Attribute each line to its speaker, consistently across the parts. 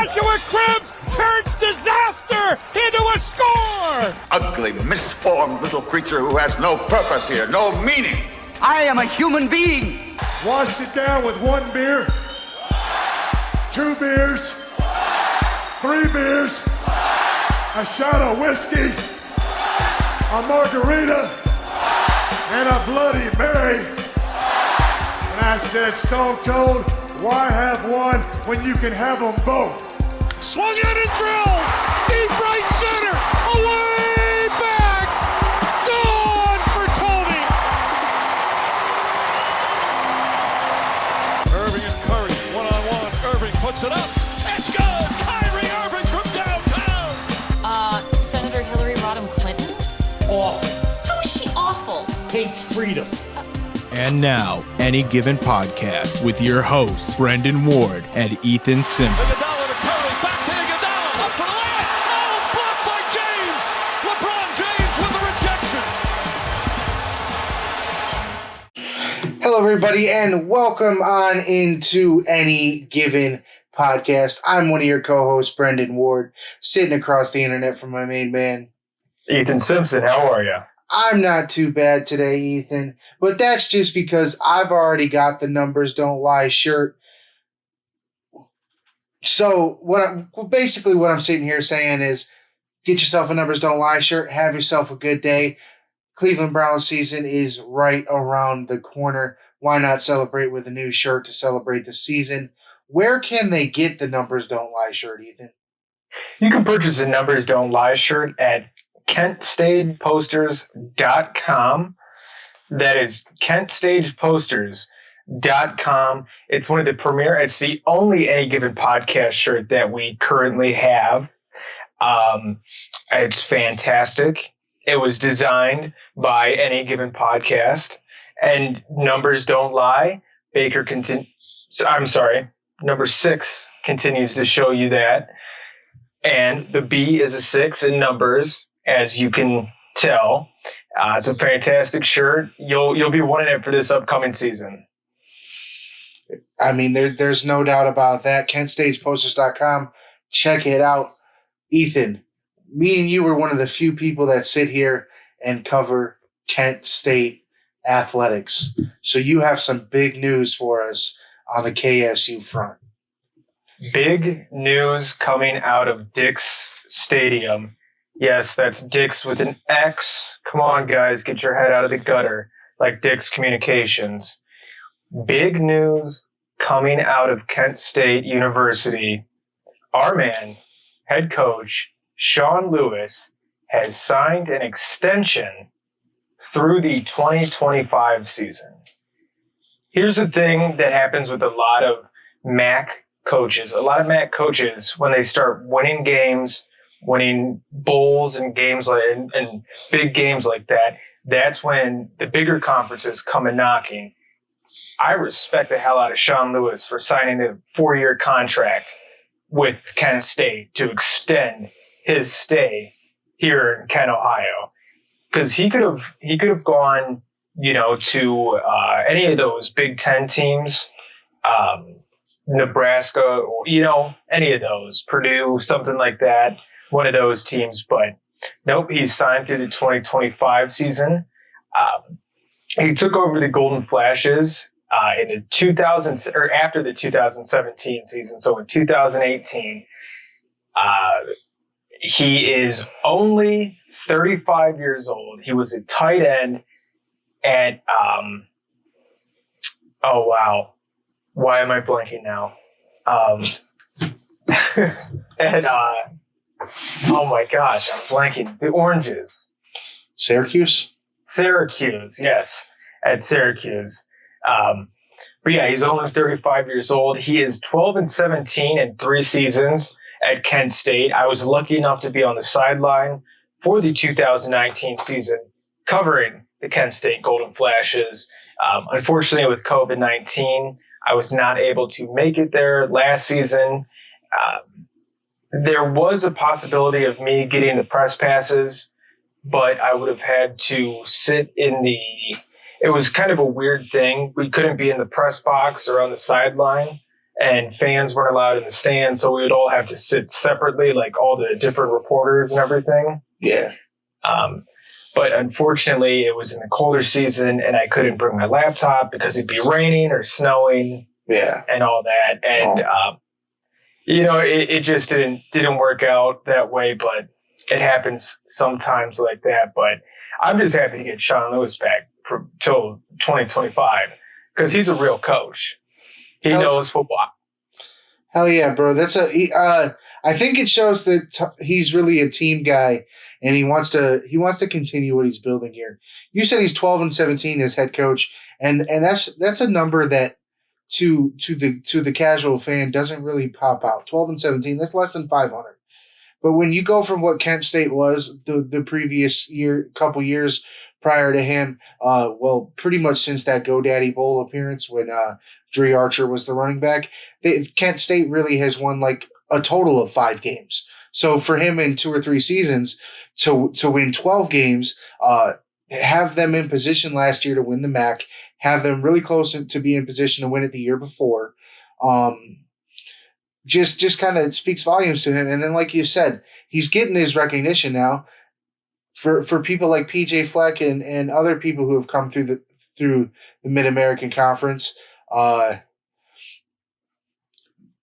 Speaker 1: Joshua Cribbs turns disaster into a score!
Speaker 2: Ugly, misformed little creature who has no purpose here, no meaning.
Speaker 3: I am a human being.
Speaker 4: Washed it down with 1 beer, 2 beers, 3 beers, a shot of whiskey, a margarita, and a Bloody Mary. And I said, Stone Cold, why have one when you can have them both?
Speaker 1: Swung in and drilled! Deep right center! Away back! Gone for Tony!
Speaker 4: Irving and Curry, one-on-one. Irving puts it up.
Speaker 1: It's good! Kyrie Irving from downtown!
Speaker 5: Senator Hillary Rodham Clinton?
Speaker 6: Awful.
Speaker 5: How is she awful?
Speaker 6: Hates freedom.
Speaker 7: And now, Any Given Podcast with your hosts, Brendan Ward and Ethan Simpson.
Speaker 1: Iguodala to Curry, back to Iguodala, up for the layup! Oh, blocked by James! LeBron James with the rejection!
Speaker 8: Hello, everybody, and welcome on into Any Given Podcast. I'm one of your co-hosts, Brendan Ward, sitting across the internet from my main man,
Speaker 9: Ethan Simpson. How are you?
Speaker 8: I'm not too bad today, Ethan, but that's just because I've already got the Numbers Don't Lie shirt. So what I'm sitting here saying is get yourself a Numbers Don't Lie shirt, have yourself a good day. Cleveland Browns season is right around the corner. Why not celebrate with a new shirt to celebrate the season? Where can they get the Numbers Don't Lie shirt, Ethan?
Speaker 9: You can purchase a Numbers Don't Lie shirt at KentStagePosters.com. That is KentStagePosters.com. It's one of the it's the only Any Given Podcast shirt that we currently have. It's fantastic. It was designed by Any Given Podcast. And Numbers Don't Lie. Number 6 continues to show you that. And the B is a 6 in numbers, as you can tell. It's a fantastic shirt. You'll be wanting it for this upcoming season.
Speaker 8: I mean, there's no doubt about that. KentStagePosters.com. Check it out. Ethan, me and you were one of the few people that sit here and cover Kent State athletics. So you have some big news for us on the KSU front.
Speaker 9: Big news coming out of Dick's Stadium. Yes, that's Dick's with an X. Come on, guys, get your head out of the gutter, like Dick's Communications. Big news coming out of Kent State University. Our man, head coach, Sean Lewis, has signed an extension through the 2025 season. Here's the thing that happens with a lot of MAC coaches. A lot of MAC coaches, when they start winning games, winning bowls and games and big games like that, that's when the bigger conferences come a knocking. I respect the hell out of Sean Lewis for signing a 4-year contract with Kent State to extend his stay here in Kent, Ohio, because he could have gone, to any of those Big Ten teams, Nebraska, or any of those, Purdue, something like that. One of those teams, but nope, he's signed through the 2025 season. He took over the Golden Flashes in the after the 2017 season. So in 2018, he is only 35 years old. He was a tight end at oh wow, why am I blanking now? Oh my gosh, I'm blanking. The Oranges.
Speaker 8: Syracuse,
Speaker 9: yes, at Syracuse. But yeah, he's only 35 years old. He is 12-17 in 3 seasons at Kent State. I was lucky enough to be on the sideline for the 2019 season covering the Kent State Golden Flashes. Unfortunately, with COVID-19, I was not able to make it there last season. There was a possibility of me getting the press passes, but I would have had to sit in it was kind of a weird thing. We couldn't be in the press box or on the sideline and fans weren't allowed in the stands, so we would all have to sit separately, like all the different reporters and everything.
Speaker 8: Yeah.
Speaker 9: But unfortunately, it was in the colder season, and I couldn't bring my laptop because it'd be raining or snowing.
Speaker 8: Yeah.
Speaker 9: And all that, and it just didn't work out that way. But it happens sometimes like that. But I'm just happy to get Sean Lewis back till 2025 because he's a real coach. He knows football.
Speaker 8: Hell yeah, bro! I think it shows that he's really a team guy, and he wants to continue what he's building here. You said he's 12-17 as head coach, and that's a number that to the casual fan doesn't really pop out. 12-17, that's less than 500. But when you go from what Kent State was the previous couple years prior to him, pretty much since that GoDaddy Bowl appearance when Dre Archer was the running back, Kent State really has won like a total of 5 games. So for him in 2 or 3 seasons to win 12 games, have them in position last year to win the MAC, have them really close to be in position to win it the year before, just kind of speaks volumes to him. And then, like you said, he's getting his recognition now for people like PJ Fleck and other people who have come through the Mid-American Conference.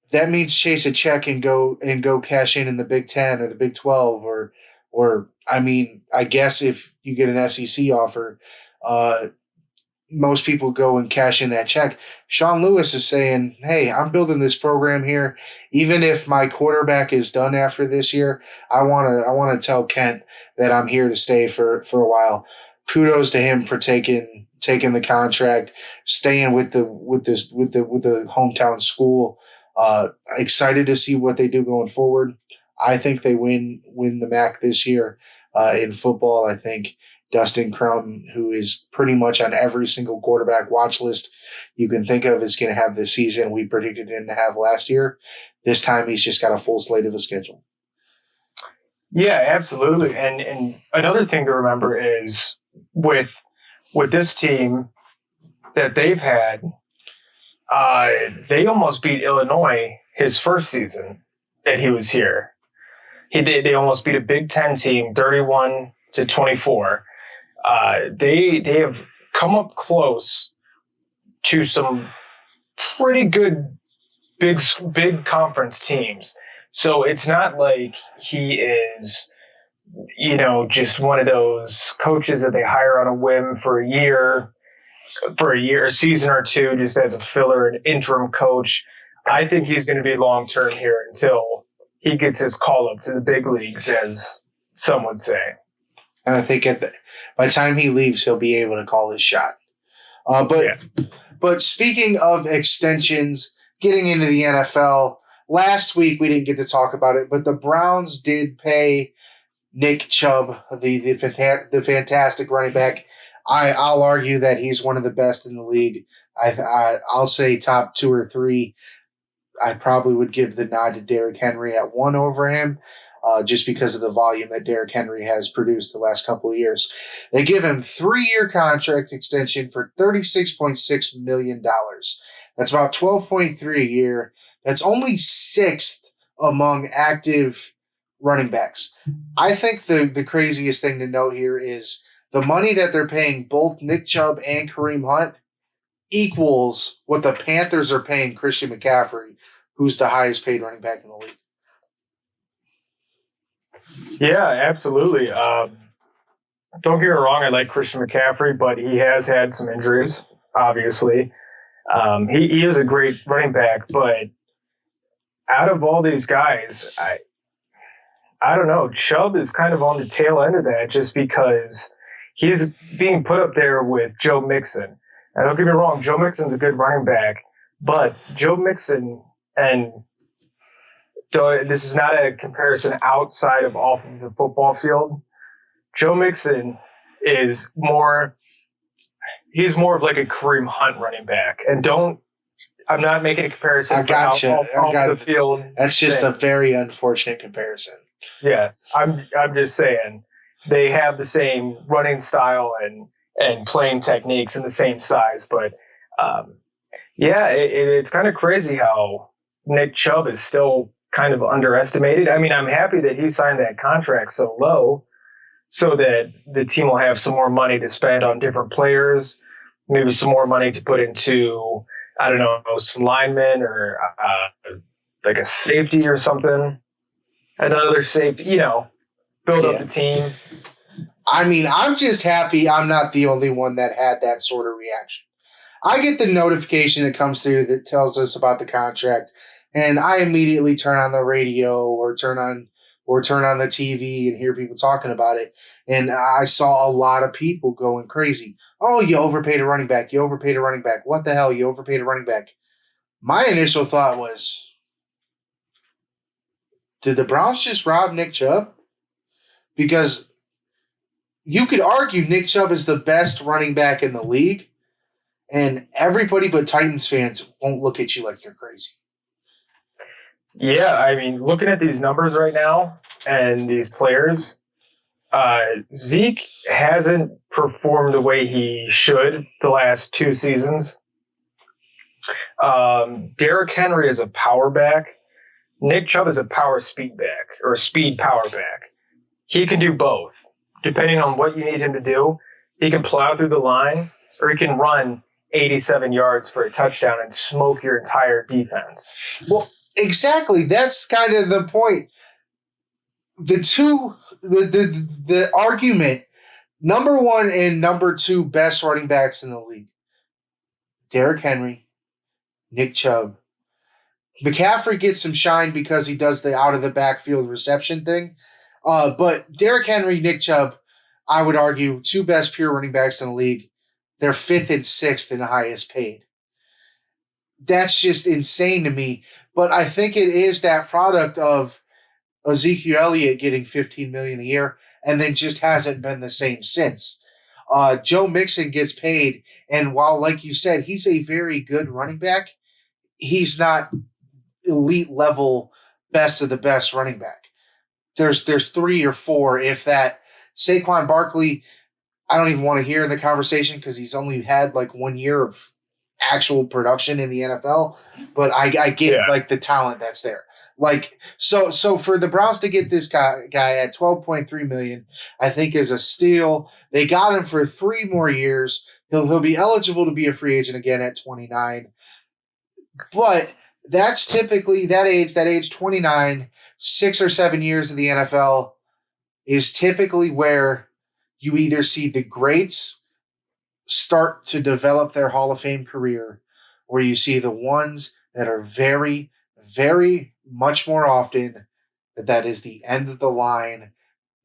Speaker 8: That means chase a check and go cash in the Big 10 or the Big 12 or I mean, I guess if you get an SEC offer, most people go and cash in that check. Sean Lewis is saying, hey, I'm building this program here. Even if my quarterback is done after this year, I want to tell Kent that I'm here to stay for a while. Kudos to him for taking the contract, staying with the hometown school. Excited to see what they do going forward. I think they win the MAC this year in football. I think Dustin Crum, who is pretty much on every single quarterback watch list you can think of, is going to have this season we predicted him to have last year. This time he's just got a full slate of a schedule.
Speaker 9: Yeah, absolutely. And another thing to remember is with this team that they've had, they almost beat Illinois his first season that he was here. They almost beat a Big Ten team 31-24. They have come up close to some pretty good big conference teams. So it's not like he is, just one of those coaches that they hire on a whim for a season or two, just as a filler, an interim coach. I think he's going to be long term here until he gets his call up to the big leagues, as some would say.
Speaker 8: And I think by the time he leaves, he'll be able to call his shot. But speaking of extensions, getting into the NFL, last week we didn't get to talk about it, but the Browns did pay Nick Chubb, the fantastic running back. I'll argue that he's one of the best in the league. I'll say top 2 or 3. I probably would give the nod to Derrick Henry at 1 over him, just because of the volume that Derrick Henry has produced the last couple of years. They give him 3-year contract extension for $36.6 million. That's about $12.3 a year. That's only 6th among active running backs. I think the craziest thing to note here is the money that they're paying both Nick Chubb and Kareem Hunt equals what the Panthers are paying Christian McCaffrey, who's the highest paid running back in the league.
Speaker 9: Yeah, absolutely. Don't get me wrong, I like Christian McCaffrey, but he has had some injuries, obviously. He is a great running back, but out of all these guys, I don't know. Chubb is kind of on the tail end of that just because he's being put up there with Joe Mixon. And don't get me wrong, Joe Mixon's a good running back, but Joe Mixon, and this is not a comparison outside of off of the football field, Joe Mixon is he's more of like a Kareem Hunt running back. And I'm not making a comparison.
Speaker 8: I got you.
Speaker 9: The field.
Speaker 8: That's just a very unfortunate comparison.
Speaker 9: Yes, I'm just saying they have the same running style and playing techniques and the same size, but Yeah, it's kind of crazy how Nick Chubb is still kind of underestimated. I mean, I'm happy that he signed that contract so low so that the team will have some more money to spend on different players, maybe some more money to put into, I don't know, some linemen or like a safety or something. Another safety, build up the team.
Speaker 8: I mean, I'm just happy I'm not the only one that had that sort of reaction. I get the notification that comes through that tells us about the contract, and I immediately turn on the radio or turn on the TV and hear people talking about it. And I saw a lot of people going crazy. Oh, you overpaid a running back. You overpaid a running back. What the hell? You overpaid a running back. My initial thought was, did the Browns just rob Nick Chubb? Because you could argue Nick Chubb is the best running back in the league, and everybody but Titans fans won't look at you like you're crazy.
Speaker 9: Yeah, I mean, looking at these numbers right now and these players, Zeke hasn't performed the way he should the last 2 seasons. Derrick Henry is a power back. Nick Chubb is a power speed back or a speed power back. He can do both. Depending on what you need him to do, he can plow through the line or he can run 87 yards for a touchdown and smoke your entire defense.
Speaker 8: Well, exactly. That's kind of the point. The argument, number 1 and number 2 best running backs in the league, Derrick Henry, Nick Chubb. McCaffrey gets some shine because he does the out of the backfield reception thing. But Derrick Henry, Nick Chubb, I would argue 2 best pure running backs in the league. They're 5th and 6th in the highest paid. That's just insane to me. But I think it is that product of Ezekiel Elliott getting $15 million a year and then just hasn't been the same since. Joe Mixon gets paid, and while, like you said, he's a very good running back, he's not elite level best of the best running back. There's 3 or 4, if that. Saquon Barkley, I don't even want to hear in the conversation because he's only had like 1 year of actual production in the NFL, but I get like the talent that's there. Like so for the Browns to get this guy at $12.3 million, I think is a steal. They got him for 3 more years. He'll be eligible to be a free agent again at 29. But that's typically that age 29, 6 or 7 years in the NFL is typically where you either see the greats start to develop their Hall of Fame career, or you see the ones that are very, very much more often that is the end of the line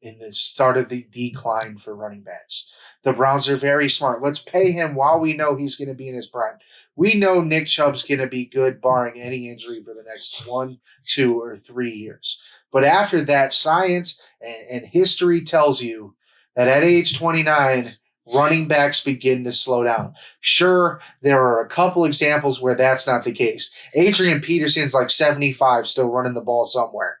Speaker 8: in the start of the decline for running backs. The Browns are very smart. Let's pay him while we know he's going to be in his prime. We know Nick Chubb's going to be good barring any injury for the next 1, 2, or 3 years. But after that, science and history tells you that at age 29, running backs begin to slow down. Sure, there are a couple examples where that's not the case. Adrian Peterson's like 75, still running the ball somewhere.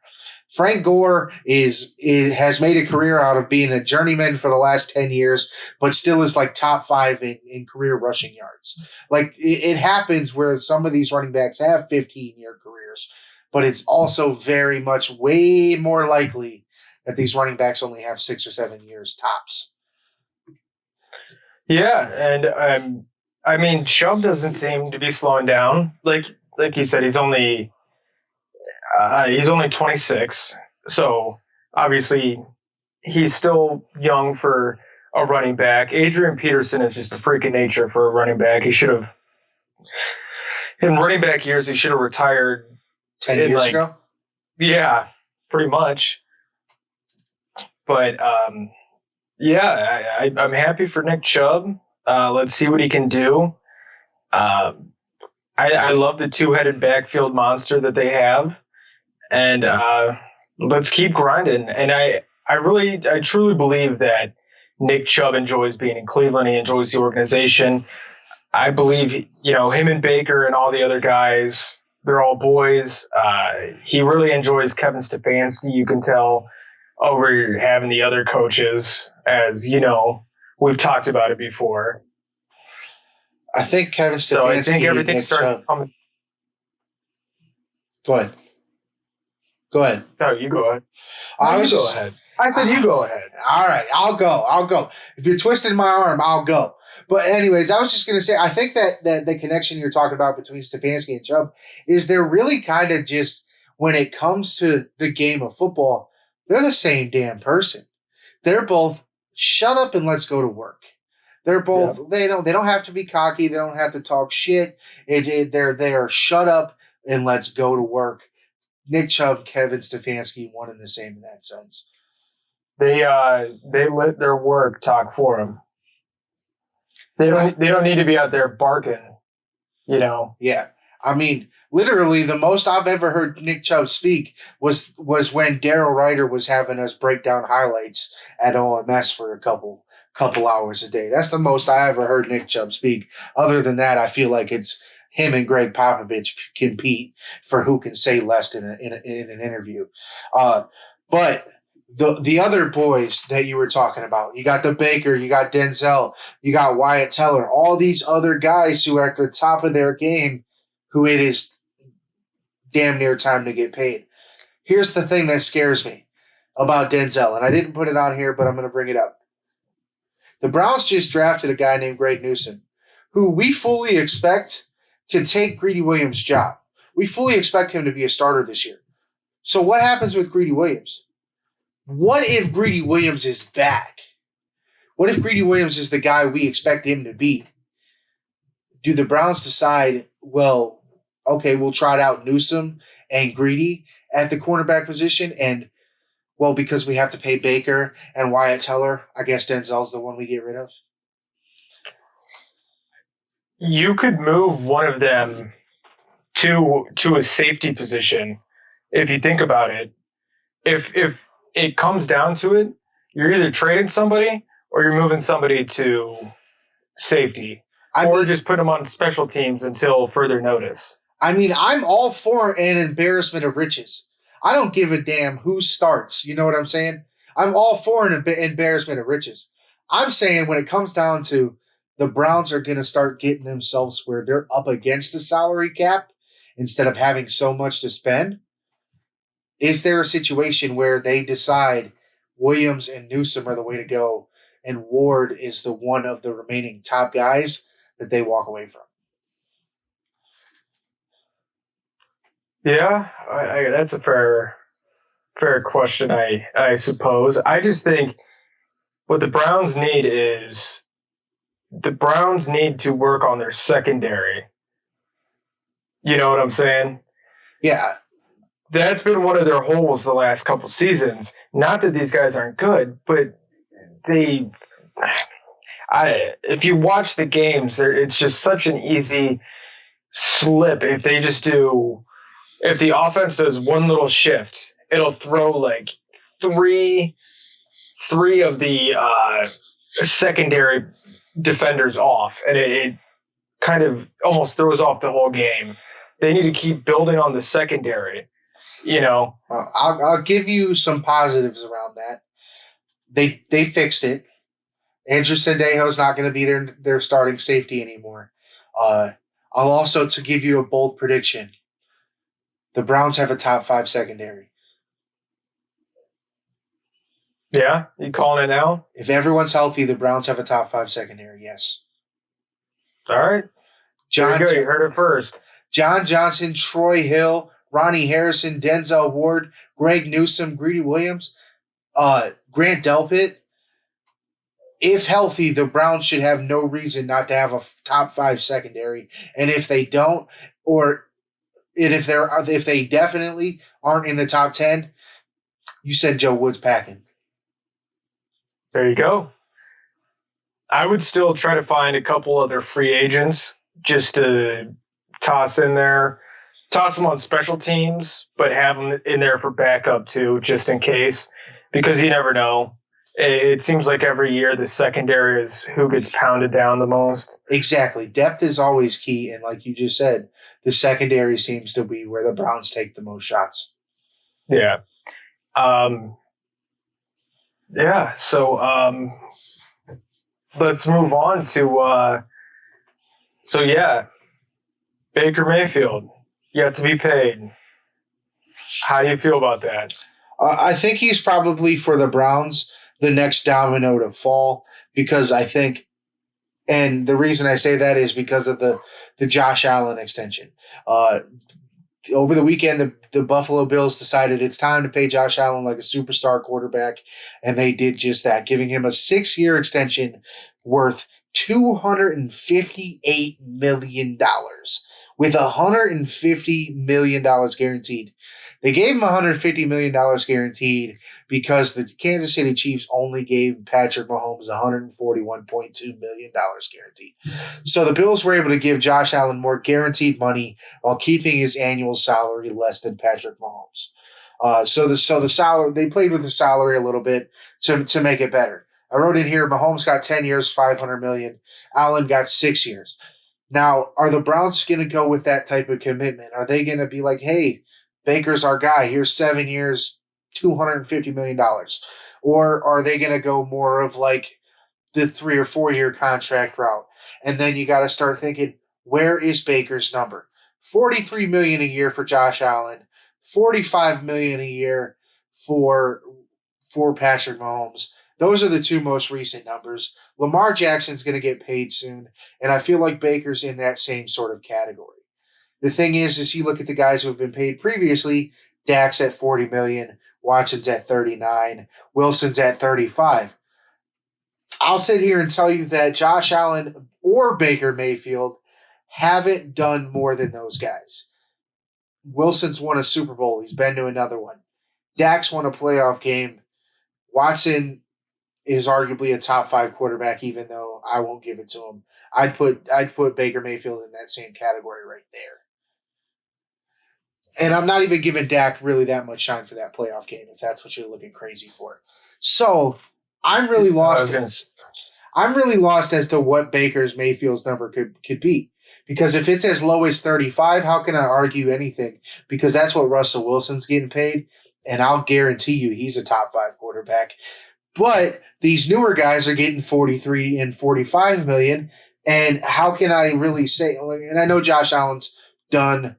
Speaker 8: Frank Gore has made a career out of being a journeyman for the last 10 years, but still is like top 5 in career rushing yards. Like it happens where some of these running backs have 15-year careers, but it's also very much way more likely that these running backs only have 6 or 7 years tops.
Speaker 9: Yeah, and I mean, Chubb doesn't seem to be slowing down. Like you said, he's only 26, so obviously he's still young for a running back. Adrian Peterson is just a freak of nature for a running back. He should have, in running back years, he should have retired
Speaker 8: 10 years ago?
Speaker 9: Yeah, pretty much. But yeah, I'm happy for Nick Chubb. Let's see what he can do. I love the 2-headed backfield monster that they have. And let's keep grinding. And I truly believe that Nick Chubb enjoys being in Cleveland. He enjoys the organization. I believe, him and Baker and all the other guys, they're all boys. He really enjoys Kevin Stefanski. You can tell over having the other coaches, as we've talked about it before.
Speaker 8: I think Kevin Stefanski.
Speaker 9: So I think everything's
Speaker 8: Nick
Speaker 9: starting
Speaker 8: Chubb.
Speaker 9: to come.
Speaker 8: Go ahead.
Speaker 9: No, you go ahead.
Speaker 8: Go
Speaker 9: ahead. I said you go ahead.
Speaker 8: All right, I'll go. If you're twisting my arm, I'll go. But anyways, I was just going to say, I think that the connection you're talking about between Stefanski and Chubb is they're really kind of just, when it comes to the game of football, they're the same damn person. They're both shut up and let's go to work. They're both they don't have to be cocky. They don't have to talk shit. They are shut up and let's go to work. Nick Chubb, Kevin Stefanski, one and the same in that sense.
Speaker 9: They let their work talk for them. They don't need to be out there barking, you know.
Speaker 8: Yeah, I mean, literally, the most I've ever heard Nick Chubb speak was when Daryl Ryder was having us break down highlights at OMS for a couple hours a day. That's the most I ever heard Nick Chubb speak. Other than that, I feel like it's him and Greg Popovich compete for who can say less in an interview. But the other boys that you were talking about, you got the Baker, you got Denzel, you got Wyatt Teller, all these other guys who are at the top of their game, who it is damn near time to get paid. Here's the thing that scares me about Denzel, and I didn't put it on here, but I'm going to bring it up. The Browns just drafted a guy named Greg Newsome, who we fully expect to take Greedy Williams' job. We fully expect him to be a starter this year. So what happens with Greedy Williams? What if Greedy Williams is back? What if Greedy Williams is the guy we expect him to be? Do the Browns decide, well, okay, we'll trot out Newsome and Greedy at the cornerback position, and, well, because we have to pay Baker and Wyatt Teller, I guess Denzel's the one we get rid of?
Speaker 9: You could move one of them to a safety position if you think about it. If it comes down to it, you're either trading somebody or you're moving somebody to safety, or just put them on special teams until further notice.
Speaker 8: I mean, I'm all for an embarrassment of riches. I don't give a damn who starts. You know what I'm saying? I'm all for an embarrassment of riches. I'm saying when it comes down to the Browns are going to start getting themselves where they're up against the salary cap instead of having so much to spend. Is there a situation where they decide Williams and Newsome are the way to go and Ward is the one of the remaining top guys that they walk away from?
Speaker 9: Yeah, that's a fair question, I suppose. I just think what the Browns need is the Browns need to work on their secondary. You know what I'm saying?
Speaker 8: Yeah.
Speaker 9: That's been one of their holes the last couple seasons. Not that these guys aren't good, but if you watch the games, it's just such an easy slip. If the offense does one little shift, it'll throw like three of the secondary defenders off, and it kind of almost throws off the whole game. They need to keep building on the secondary. You know,
Speaker 8: I'll give you some positives around that. They fixed it. Andrew Sendejo's not going to be their starting safety anymore. I'll also, to give you a bold prediction, the Browns have a top 5 secondary.
Speaker 9: Yeah, you calling it now?
Speaker 8: If everyone's healthy, the Browns have a top 5 secondary. Yes.
Speaker 9: All right. There you go. You heard it first.
Speaker 8: John Johnson, Troy Hill, Ronnie Harrison, Denzel Ward, Greg Newsome, Greedy Williams, Grant Delpit. If healthy, the Browns should have no reason not to have a top 5 secondary. And if they don't, if they definitely aren't in the top 10, you said Joe Wood's packing.
Speaker 9: There you go. I would still try to find a couple other free agents just to toss in there. Toss them on special teams, but have them in there for backup too, just in case, because you never know. It seems like every year the secondary is who gets pounded down the most.
Speaker 8: Exactly. Depth is always key, and like you just said, the secondary seems to be where the Browns take the most shots.
Speaker 9: Yeah. So let's move on to So, yeah, Baker Mayfield, yet to be paid. How do you feel about that?
Speaker 8: I think he's probably, for the Browns, the next domino to fall, because I think, and the reason I say that is because of the Josh Allen extension. Over the weekend, the Buffalo Bills decided it's time to pay Josh Allen like a superstar quarterback, and they did just that, giving him a 6-year extension worth $258 million, with $150 million guaranteed. They gave him $150 million guaranteed because the Kansas City Chiefs only gave Patrick Mahomes $141.2 million guaranteed. So the Bills were able to give Josh Allen more guaranteed money while keeping his annual salary less than Patrick Mahomes. So the salary, they played with the salary a little bit to make it better. I wrote in here, Mahomes got 10 years, $500 million. Allen got 6 years. Now, are the Browns going to go with that type of commitment? Are they going to be like, hey, Baker's our guy, here's 7 years, $250 million? Or are they going to go more of like the 3 or 4 year contract route? And then you got to start thinking, where is Baker's number? $43 million a year for Josh Allen, $45 million a year for Patrick Mahomes. Those are the two most recent numbers. Lamar Jackson's going to get paid soon, and I feel like Baker's in that same sort of category. The thing is you look at the guys who have been paid previously. Dak's at $40 million, Watson's at $39, Wilson's at $35. I'll sit here and tell you that Josh Allen or Baker Mayfield haven't done more than those guys. Wilson's won a Super Bowl. He's been to another one. Dak's won a playoff game. Watson is arguably a top 5 quarterback, even though I won't give it to him. I'd put Baker Mayfield in that same category right there. And I'm not even giving Dak really that much shine for that playoff game, if that's what you're looking crazy for. So I'm really lost. I'm really lost as to what Baker's Mayfield's number could be. Because if it's as low as 35, how can I argue anything? Because that's what Russell Wilson's getting paid, and I'll guarantee you he's a top 5 quarterback. But these newer guys are getting 43 and 45 million, and how can I really say? And I know Josh Allen's done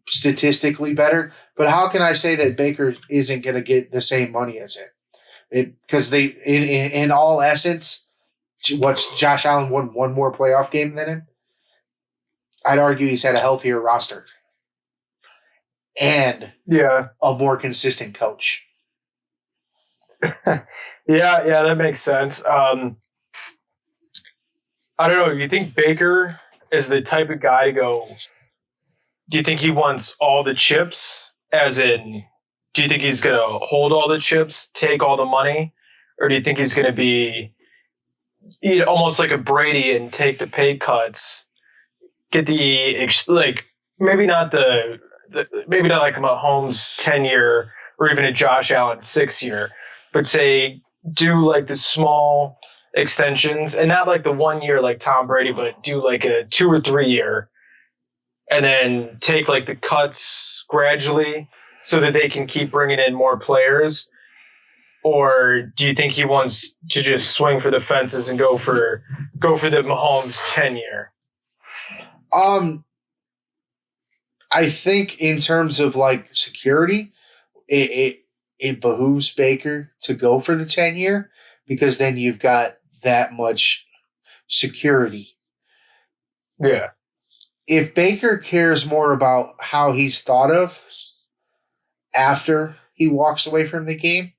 Speaker 8: statistically better, but how can I say that Baker isn't going to get the same money as him? Because they, in all essence, what's Josh Allen won one more playoff game than him? I'd argue he's had a healthier roster and a more consistent coach.
Speaker 9: Yeah, that makes sense. I don't know. Do you think Baker is the type of guy to go? Do you think he wants all the chips? As in, do you think he's going to hold all the chips, take all the money, or do you think he's going to be almost like a Brady and take the pay cuts, get the maybe not like a Mahomes 10-year or even a Josh Allen 6-year, but say do like the small extensions and not like the 1 year like Tom Brady, but do like a 2 or 3 year and then take like the cuts gradually so that they can keep bringing in more players? Or do you think he wants to just swing for the fences and go for the Mahomes 10-year?
Speaker 8: I think in terms of like security, it behooves Baker to go for the 10-year because then you've got that much security.
Speaker 9: Yeah.
Speaker 8: If Baker cares more about how he's thought of after he walks away from the game,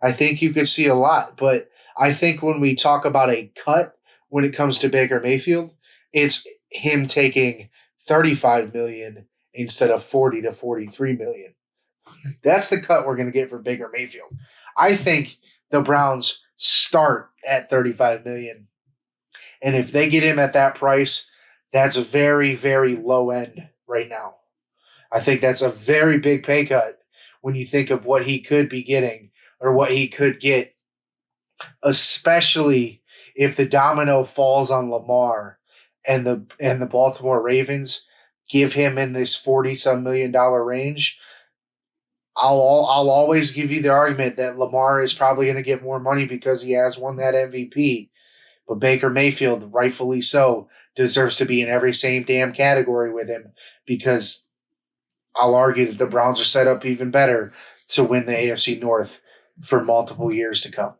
Speaker 8: I think you could see a lot. But I think when we talk about a cut when it comes to Baker Mayfield, it's him taking $35 million instead of $40 to $43 million. That's the cut we're going to get for Baker Mayfield. I think the Browns start at $35 million. And if they get him at that price, that's a very, very low end right now. I think that's a very big pay cut when you think of what he could be getting or what he could get, especially if the domino falls on Lamar and the Baltimore Ravens give him in this $40-some million range. I'll always give you the argument that Lamar is probably going to get more money because he has won that MVP. But Baker Mayfield, rightfully so, deserves to be in every same damn category with him, because I'll argue that the Browns are set up even better to win the AFC North for multiple years to come.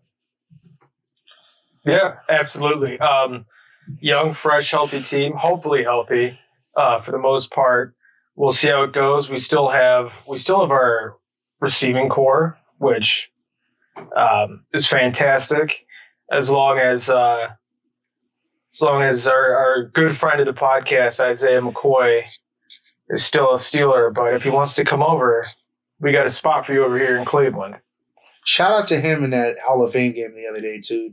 Speaker 9: Yeah, absolutely. Young, fresh, healthy team, hopefully healthy for the most part. We'll see how it goes. We still have our receiving core, which is fantastic. As long as our good friend of the podcast, Isaiah McCoy, is still a Steeler, but if he wants to come over, we got a spot for you over here in Cleveland.
Speaker 8: Shout out to him in that Hall of Fame game the other day too. He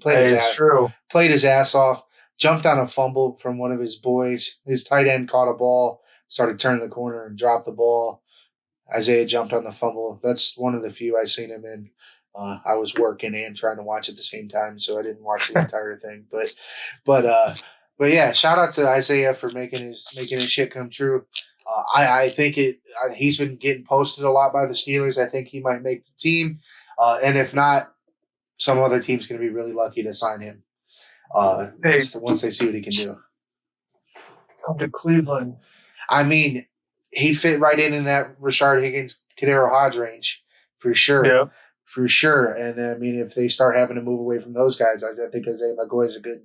Speaker 8: played his ass off. Jumped on a fumble from one of his boys. His tight end caught a ball, started turning the corner and dropped the ball. Isaiah jumped on the fumble. That's one of the few I've seen him in. I was working and trying to watch at the same time, so I didn't watch the entire thing. But yeah, shout out to Isaiah for making his shit come true. I think he's been getting posted a lot by the Steelers. I think he might make the team, and if not, some other team's going to be really lucky to sign him. Once they see what he can do.
Speaker 9: Come to Cleveland.
Speaker 8: I mean, he fit right in that Rashard Higgins, Kadero Hodge range for sure.
Speaker 9: Yeah.
Speaker 8: For sure. And I mean, if they start having to move away from those guys, I think Isaiah McCoy is a good,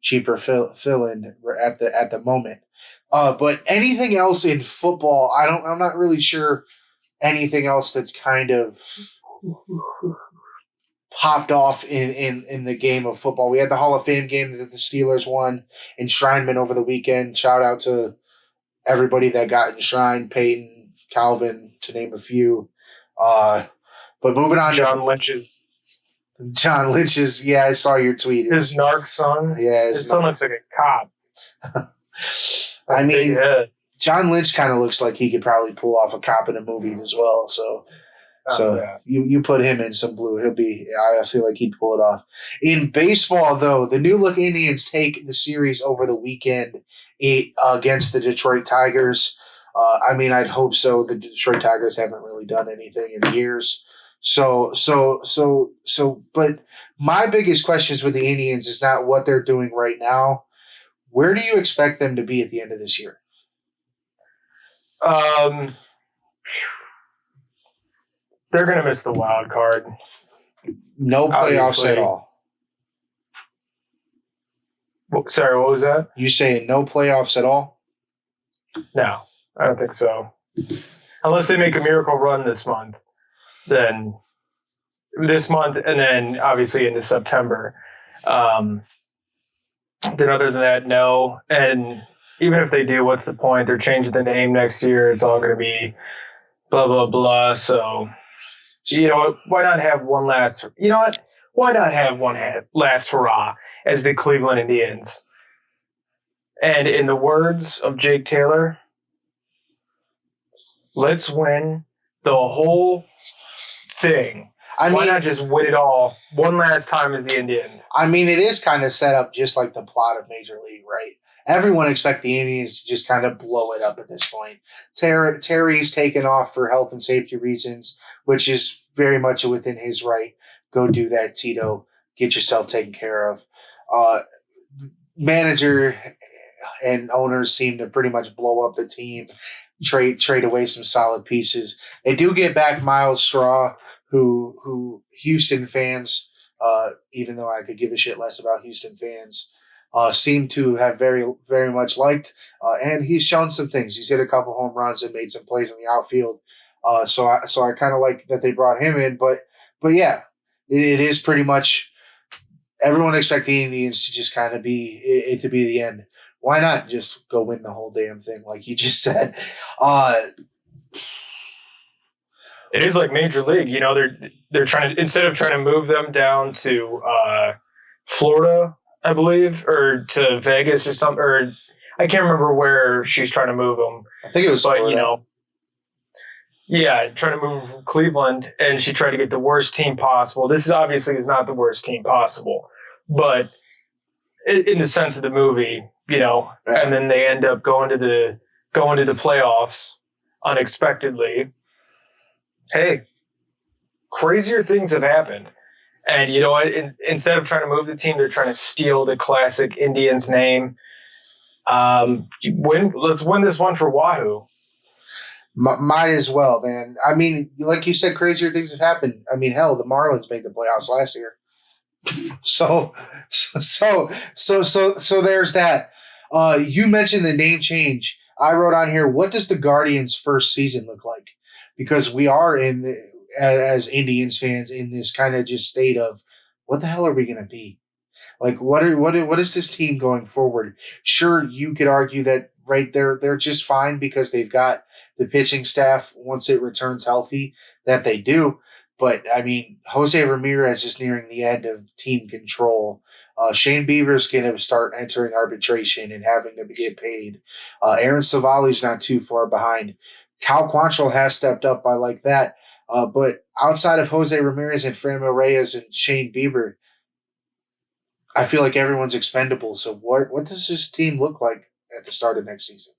Speaker 8: cheaper fill-in at the moment. But anything else in football, I'm not really sure anything else that's kind of popped off in the game of football. We had the Hall of Fame game that the Steelers won, enshrinement over the weekend. Shout out to everybody that got enshrined, Peyton, Calvin, to name a few. But moving on John Lynch's, yeah, I saw your tweet.
Speaker 9: His narc son.
Speaker 8: Yeah,
Speaker 9: his son looks like a cop.
Speaker 8: I mean, John Lynch kind of looks like he could probably pull off a cop in a movie as well. So you put him in some blue, I feel like he'd pull it off. In baseball, though, the New Look Indians take the series over the weekend against the Detroit Tigers. I mean, I'd hope so. The Detroit Tigers haven't really done anything in years. But my biggest questions with the Indians is not what they're doing right now. Where do you expect them to be at the end of this year?
Speaker 9: They're going to miss the wild card.
Speaker 8: No playoffs at all.
Speaker 9: Sorry, what was that?
Speaker 8: You saying no playoffs at all?
Speaker 9: No, I don't think so. Unless they make a miracle run this month, and then obviously into September. Then other than that, no. And even if they do, what's the point? They're changing the name next year. It's all going to be blah, blah, blah. So, why not have one last – why not have one last hurrah as the Cleveland Indians? And in the words of Jake Taylor, let's win the whole thing. Why not just win it all one last time as the Indians?
Speaker 8: I mean, it is kind of set up just like the plot of Major League, right? Everyone expects the Indians to just kind of blow it up at this point. Terry's taken off for health and safety reasons, which is very much within his right. Go do that, Tito. Get yourself taken care of. Manager and owners seem to pretty much blow up the team, trade away some solid pieces. They do get back Miles Straw, who Houston fans, even though I could give a shit less about Houston fans, seem to have very, very much liked. And he's shown some things. He's hit a couple home runs and made some plays in the outfield. So I kind of like that they brought him in. But yeah, it is pretty much everyone expects the Indians to just kind of be it to be the end. Why not just go win the whole damn thing like you just said?
Speaker 9: It is like Major League. They're trying to, instead of trying to move them down to Florida, I believe, or to Vegas or something, or I can't remember where she's trying to move them.
Speaker 8: I think it was Florida.
Speaker 9: Trying to move from Cleveland, and she tried to get the worst team possible. This is obviously not the worst team possible, but in the sense of the movie, and then they end up going to the playoffs unexpectedly. Hey, crazier things have happened. And you know what? Instead of trying to move the team, they're trying to steal the classic Indians name. Let's win this one for Wahoo.
Speaker 8: Might as well, man. I mean, like you said, crazier things have happened. I mean, hell, the Marlins made the playoffs last year. So there's that. You mentioned the name change. I wrote on here, what does the Guardians' first season look like? Because we are as Indians fans in this kind of just state of, what the hell are we going to be? Like, what is this team going forward? Sure, you could argue that right there they're just fine because they've got the pitching staff once it returns healthy that they do. But, I mean, Jose Ramirez is nearing the end of team control. Shane Bieber's going to start entering arbitration and having to get paid. Aaron Savali's not too far behind. Cal Quantrill has stepped up by like that. But outside of Jose Ramirez and Franmil Reyes and Shane Bieber, I feel like everyone's expendable. So what does this team look like at the start of next season?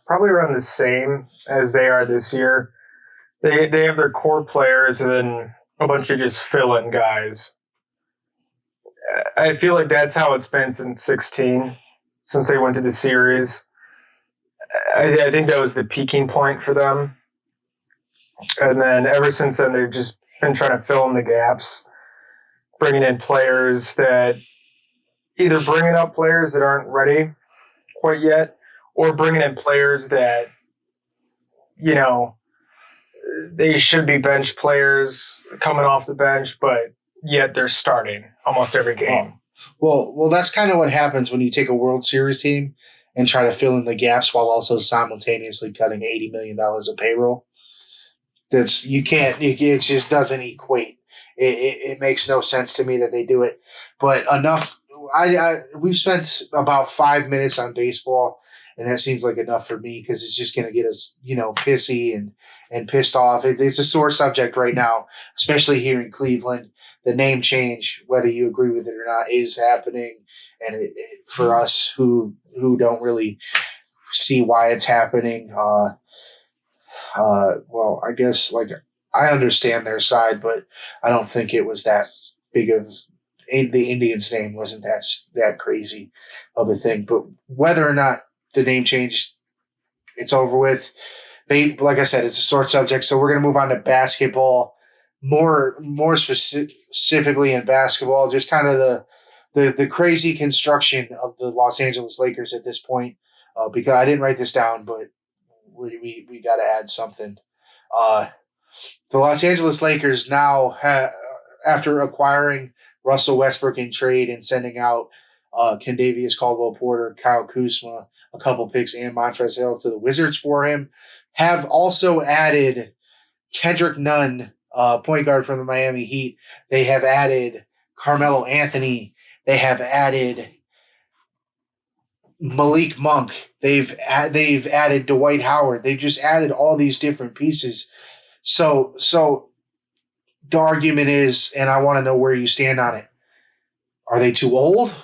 Speaker 9: Probably around the same as they are this year. They have their core players and then a bunch of just fill-in guys. I feel like that's how it's been since 2016, since they went to the series. I think that was the peaking point for them. And then ever since then, they've just been trying to fill in the gaps, bringing in players that either bringing up players that aren't ready quite yet, or bringing in players that, you know, they should be bench players coming off the bench, but yet they're starting almost every game.
Speaker 8: Well, that's kind of what happens when you take a World Series team and try to fill in the gaps while also simultaneously cutting $80 million of payroll. It just doesn't equate. It makes no sense to me that they do it. But enough. We've spent about 5 minutes on baseball, and that seems like enough for me because it's just going to get us, pissy and pissed off. It's a sore subject right now, especially here in Cleveland. The name change, whether you agree with it or not, is happening, and for us who don't really see why it's happening, well, I guess I understand their side, but I don't think it was that big of the Indians' name wasn't that crazy of a thing. But whether or not the name changed, it's over with. Like I said, it's a sore subject, so we're going to move on to basketball. More specifically in basketball, just kind of the crazy construction of the Los Angeles Lakers at this point. Because I didn't write this down, but we got to add something. The Los Angeles Lakers now, after acquiring Russell Westbrook in trade and sending out Kendavius Caldwell-Porter, Kyle Kuzma, a couple picks, and Montrezl Harrell to the Wizards for him, have also added Kendrick Nunn, point guard from the Miami Heat. They have added Carmelo Anthony. They have added Malik Monk. They've added Dwight Howard. They've just added all these different pieces. So the argument is, and I want to know where you stand on it. Are they too old,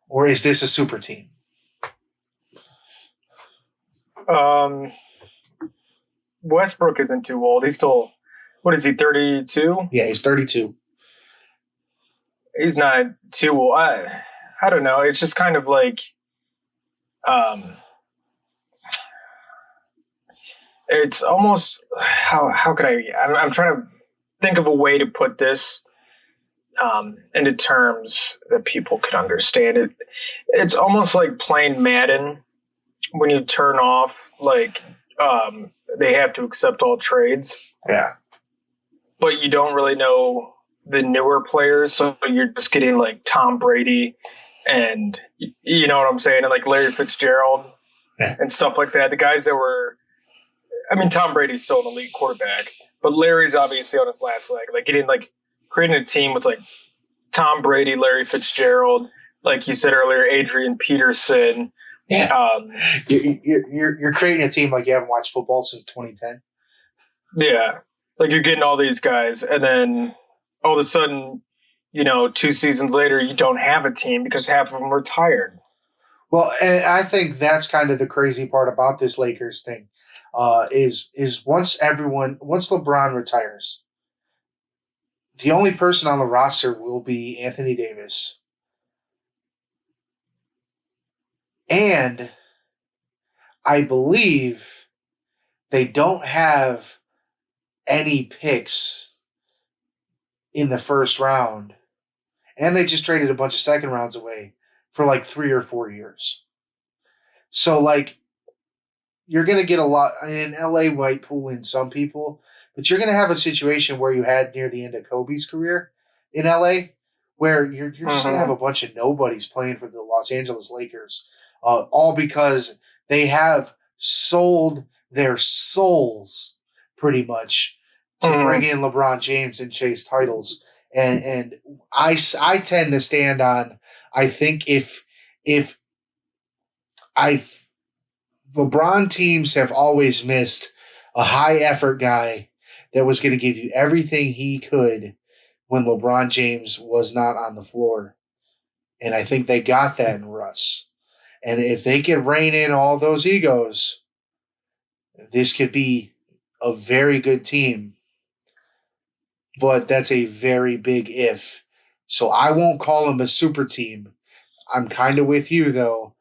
Speaker 8: or is this a super team?
Speaker 9: Westbrook isn't too old. He's still, what is he, 32?
Speaker 8: Yeah, he's 32.
Speaker 9: He's not too old. I don't know. It's just kind of like, it's almost, how could I'm trying to think of a way to put this into terms that people could understand it. It's almost like playing Madden when you turn off, they have to accept all trades.
Speaker 8: Yeah.
Speaker 9: But you don't really know the newer players, so you're just getting like Tom Brady and you know what I'm saying, and like Larry Fitzgerald and stuff like that. The guys that were, Tom Brady's still an elite quarterback, but Larry's obviously on his last leg. Creating a team with like Tom Brady, Larry Fitzgerald, like you said earlier, Adrian Peterson.
Speaker 8: Yeah. You're creating a team like you haven't watched football since 2010.
Speaker 9: Yeah. Like you're getting all these guys, and then all of a sudden, 2 seasons later, you don't have a team because half of them retired.
Speaker 8: Well, and I think that's kind of the crazy part about this Lakers thing, is once LeBron retires, the only person on the roster will be Anthony Davis, And I believe they don't have any picks in the first round. And they just traded a bunch of second rounds away for like 3 or 4 years. So, like, you're going to get a lot in LA might pull in some people, but you're going to have a situation where you had near the end of Kobe's career in LA, where you're just going to have a bunch of nobodies playing for the Los Angeles Lakers, all because they have sold their souls pretty much to bring in LeBron James and chase titles. And I tend to stand on, I think if LeBron teams have always missed a high effort guy that was going to give you everything he could when LeBron James was not on the floor. And I think they got that in Russ. And if they could rein in all those egos, this could be a very good team. But that's a very big if. So I won't call them a super team. I'm kind of with you, though.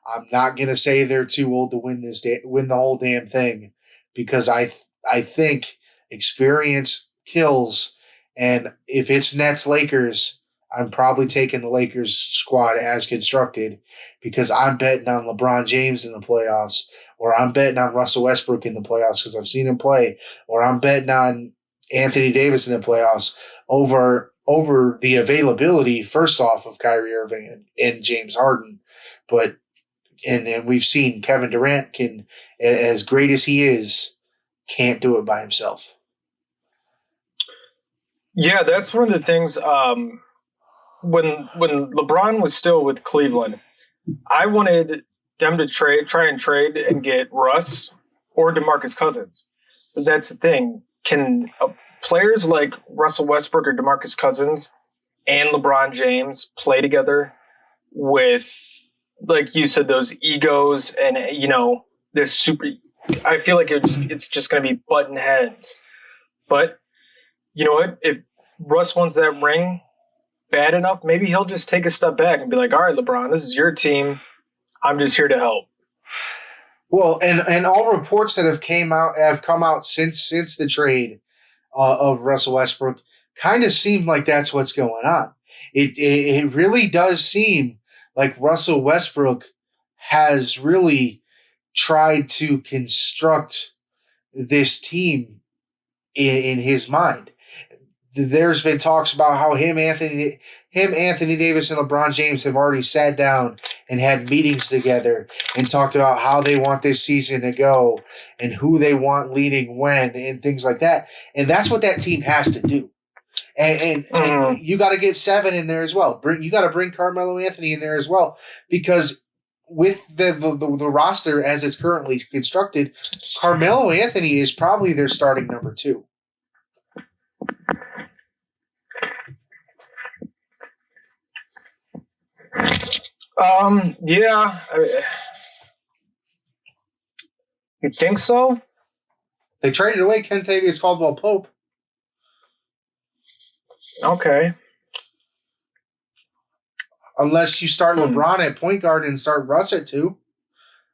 Speaker 8: I'm not going to say they're too old to win win the whole damn thing, because I think experience kills. And if it's Nets Lakers, I'm probably taking the Lakers squad as constructed, because I'm betting on LeBron James in the playoffs, or I'm betting on Russell Westbrook in the playoffs because I've seen him play, or I'm betting on Anthony Davis in the playoffs over the availability, first off, of Kyrie Irving and James Harden. But and we've seen Kevin Durant can, as great as he is, can't do it by himself.
Speaker 9: Yeah, that's one of the things. When LeBron was still with Cleveland, I wanted them to try and trade and get Russ or DeMarcus Cousins. But that's the thing. Can players like Russell Westbrook or DeMarcus Cousins and LeBron James play together with, like you said, those egos and, this super – I feel like it's just going to be button heads. But you know what? If Russ wants that ring bad enough, maybe he'll just take a step back and be like, all right, LeBron, this is your team. I'm just here to help.
Speaker 8: Well, and all reports that have come out since the trade of Russell Westbrook kind of seem like that's what's going on. It really does seem like Russell Westbrook has really tried to construct this team in his mind. There's been talks about how him, Anthony Davis, and LeBron James have already sat down and had meetings together and talked about how they want this season to go and who they want leading when and things like that. And that's what that team has to do. And you got to get 7 in there as well. You got to bring Carmelo Anthony in there as well, because with the roster as it's currently constructed, Carmelo Anthony is probably their starting number 2.
Speaker 9: Yeah. You think so?
Speaker 8: They traded away Kentavious Caldwell-Pope.
Speaker 9: Okay.
Speaker 8: Unless you start LeBron at point guard and start Russ at 2.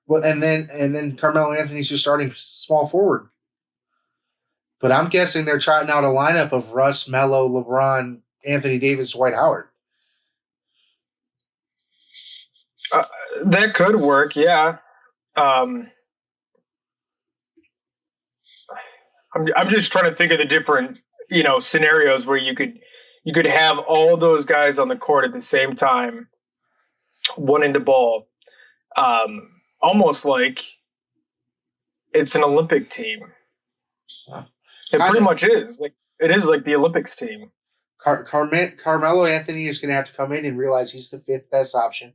Speaker 8: Well, and then Carmelo Anthony's your starting small forward. But I'm guessing they're trying out a lineup of Russ, Melo, LeBron, Anthony Davis, Dwight Howard.
Speaker 9: That could work, yeah. I'm just trying to think of the different, scenarios where you could have all those guys on the court at the same time, wanting the ball, almost like it's an Olympic team. It pretty much is. Like it is like the Olympics team.
Speaker 8: Carmelo Anthony is going to have to come in and realize he's the 5th best option.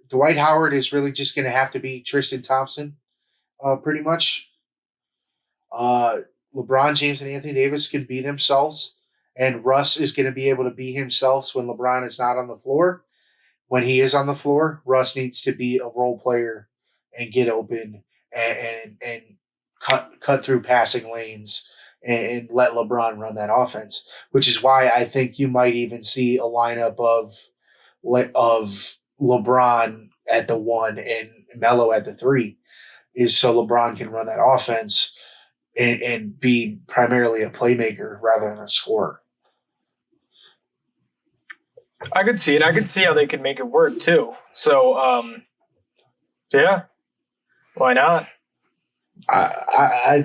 Speaker 8: Dwight Howard is really just going to have to be Tristan Thompson, pretty much. LeBron James and Anthony Davis can be themselves, and Russ is going to be able to be himself when LeBron is not on the floor. When he is on the floor, Russ needs to be a role player and get open and cut through passing lanes and let LeBron run that offense, which is why I think you might even see a lineup of LeBron, at the 1 and Melo at the 3 is so LeBron can run that offense and be primarily a playmaker rather than a scorer.
Speaker 9: I could see it. I could see how they could make it work too. So, yeah, why not?
Speaker 8: I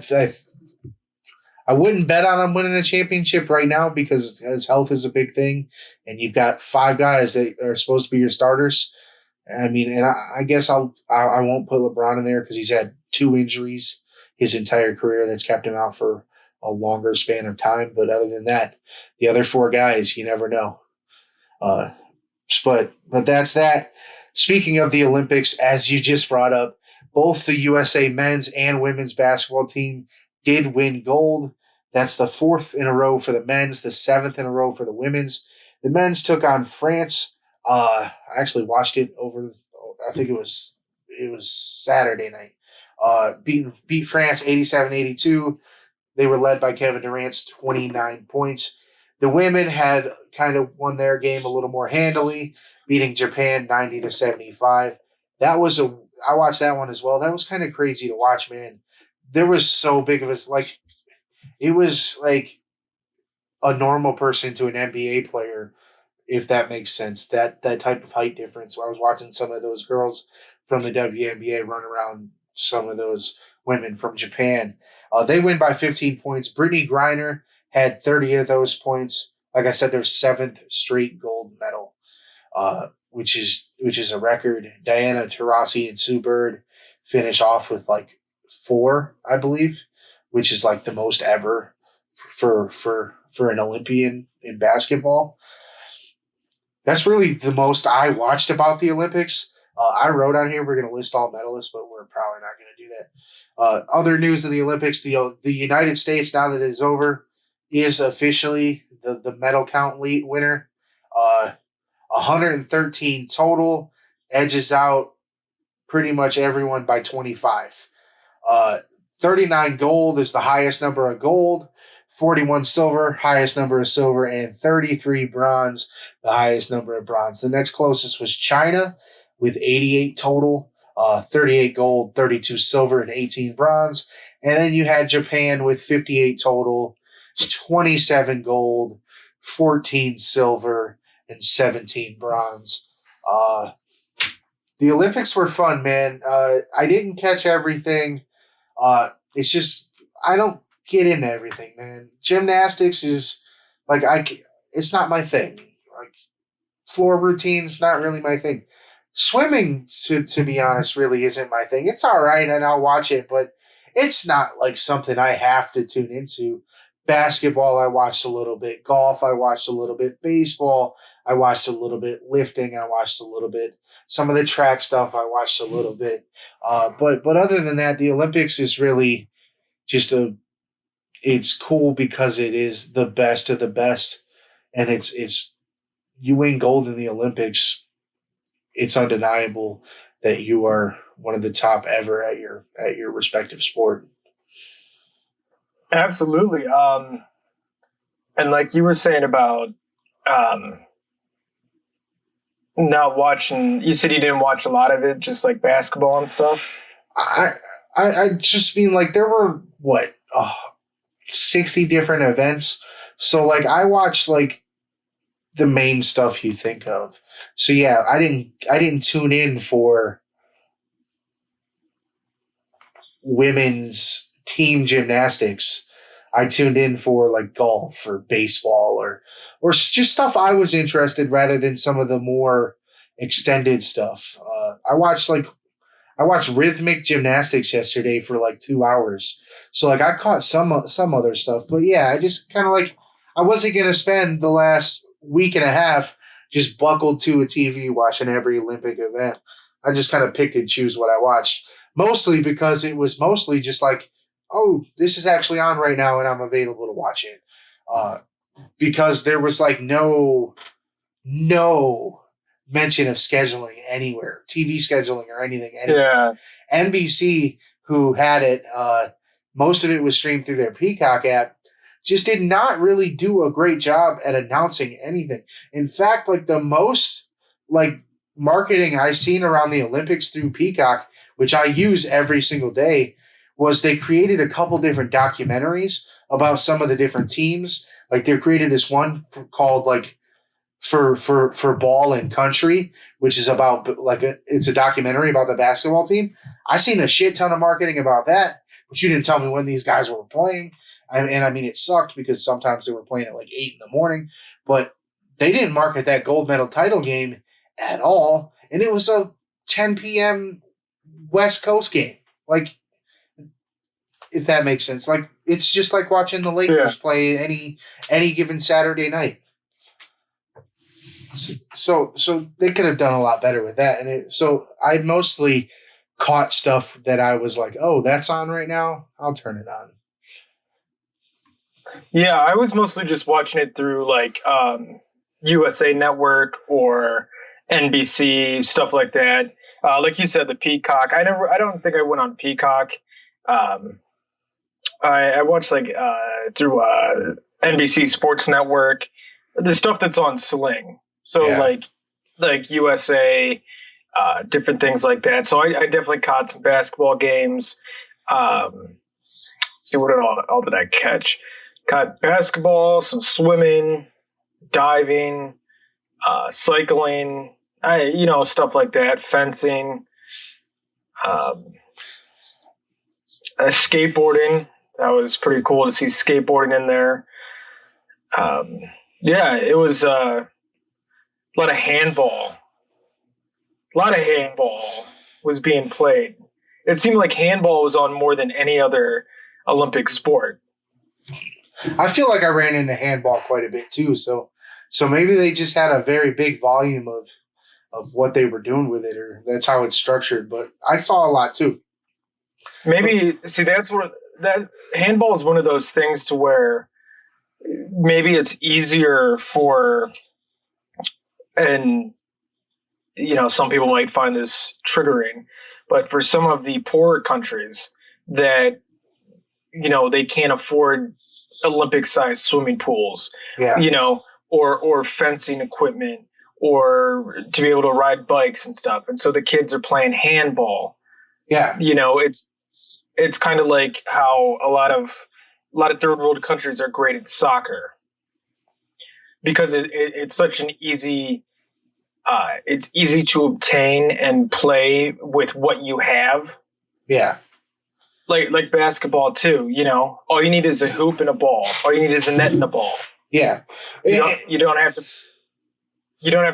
Speaker 8: wouldn't bet on him winning a championship right now because his health is a big thing, and you've got 5 guys that are supposed to be your starters. I mean, and I guess I won't put LeBron in there because he's had 2 injuries his entire career that's kept him out for a longer span of time. But other than that, the other 4 guys, you never know. But that's that. Speaking of the Olympics, as you just brought up, both the USA men's and women's basketball team did win gold. That's the 4th in a row for the men's, the 7th in a row for the women's. The men's took on France. I actually watched it over, I think it was Saturday night. Beat France 87-82. They were led by Kevin Durant's 29 points. The women had kind of won their game a little more handily, beating Japan 90-75. I watched that one as well. That was kind of crazy to watch, man. There was so big of it was like a normal person to an NBA player, if that makes sense. That type of height difference. I was watching some of those girls from the WNBA run around some of those women from Japan. They win by 15 points. Brittany Griner had 30 of those points. Like I said, their 7th straight gold medal, which is a record. Diana Taurasi and Sue Bird finish off with like 4, I believe, which is like the most ever for an Olympian in basketball. That's really the most I watched about the Olympics. I wrote on here we're going to list all medalists, but we're probably not going to do that. Other news of the Olympics: the United States, now that it is over, is officially the medal count lead winner. 113 total, edges out pretty much everyone by 25. 39 gold is the highest number of gold, 41 silver, highest number of silver, and 33 bronze, the highest number of bronze. The next closest was China with 88 total, 38 gold, 32 silver, and 18 bronze. And then you had Japan with 58 total, 27 gold, 14 silver, and 17 bronze. The Olympics were fun, man. I didn't catch everything. It's just I don't get into everything, man. Gymnastics is it's not my thing. Like floor routines, not really my thing. Swimming, to be honest, really isn't my thing. It's all right, and I'll watch it, but it's not like something I have to tune into. Basketball, I watched a little bit. Golf, I watched a little bit. Baseball, I watched a little bit. Lifting, I watched a little bit. Some of the track stuff, I watched a little bit. But other than that, the Olympics is really just it's cool because it is the best of the best, and it's you win gold in the Olympics, it's undeniable that you are one of the top ever at your respective sport.
Speaker 9: Absolutely. And like you were saying about not watching, you said you didn't watch a lot of it, just like basketball and stuff.
Speaker 8: I just mean like there were 60 different events. So like I watched like the main stuff you think of. So yeah, I didn't tune in for women's team gymnastics. I tuned in for like golf or baseball or just stuff I was interested rather than some of the more extended stuff. I watched rhythmic gymnastics yesterday for like 2 hours. So like I caught some other stuff, but yeah, I just kind of like I wasn't going to spend the last week and a half just buckled to a TV watching every Olympic event. I just kind of picked and choose what I watched, mostly because it was mostly just like, oh, this is actually on right now and I'm available to watch it. Because there was like no mention of scheduling anywhere, TV scheduling or anything. Anywhere. Yeah. NBC, who had it, most of it was streamed through their Peacock app, just did not really do a great job at announcing anything. In fact, like the most like marketing I seen around the Olympics through Peacock, which I use every single day, was they created a couple different documentaries about some of the different teams. Like they created this one called like for ball and country, which is about it's a documentary about the basketball team. I seen a shit ton of marketing about that, but you didn't tell me when these guys were playing. I mean, it sucked because sometimes they were playing at like 8 a.m, but they didn't market that gold medal title game at all. And it was a 10 p.m. West Coast game. Like, if that makes sense. Like, it's just like watching the Lakers play any given Saturday night. So they could have done a lot better with that. And so I mostly caught stuff that I was like, oh, that's on right now. I'll turn it on.
Speaker 9: Yeah, I was mostly just watching it through like USA Network or NBC, stuff like that. Like you said, the Peacock. I don't think I went on Peacock. I watched like through NBC Sports Network, the stuff that's on Sling. So like USA, different things like that. So I definitely caught some basketball games. See what all did I catch? Caught basketball, some swimming, diving, cycling, stuff like that, fencing, skateboarding. That was pretty cool to see skateboarding in there. It was a lot of handball. A lot of handball was being played. It seemed like handball was on more than any other Olympic sport.
Speaker 8: I feel like I ran into handball quite a bit too. So maybe they just had a very big volume of what they were doing with it, or that's how it's structured. But I saw a lot too.
Speaker 9: Maybe that's where that handball is one of those things to where maybe it's easier for, and some people might find this triggering, but for some of the poorer countries that they can't afford Olympic-sized swimming pools, or fencing equipment, or to be able to ride bikes and stuff. And so the kids are playing handball.
Speaker 8: Yeah.
Speaker 9: It's kind of like how a lot of third world countries are great at soccer, because it's such an easy, it's easy to obtain and play with what you have.
Speaker 8: Yeah.
Speaker 9: Like basketball too, all you need is a hoop and a ball. All you need is a net and a ball.
Speaker 8: Yeah.
Speaker 9: You don't have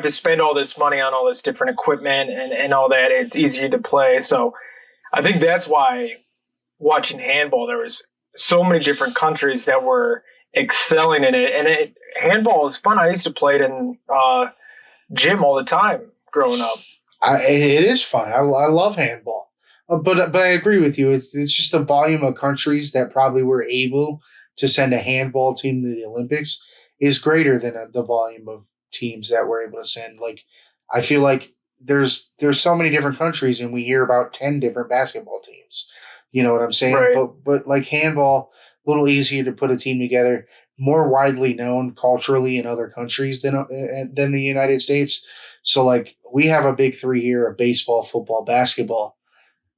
Speaker 9: to spend all this money on all this different equipment and all that. It's easier to play. So I think that's why watching handball, there was so many different countries that were excelling in it. And handball is fun. I used to play it in gym all the time growing up.
Speaker 8: It is fun. I love handball. But I agree with you. It's just the volume of countries that probably were able to send a handball team to the Olympics is greater than the volume of teams that were able to send. Like, I feel like there's so many different countries, and we hear about 10 different basketball teams. You know what I'm saying?
Speaker 9: Right.
Speaker 8: But like handball, a little easier to put a team together, more widely known culturally in other countries than the United States. So like we have a big three here of baseball, football, basketball.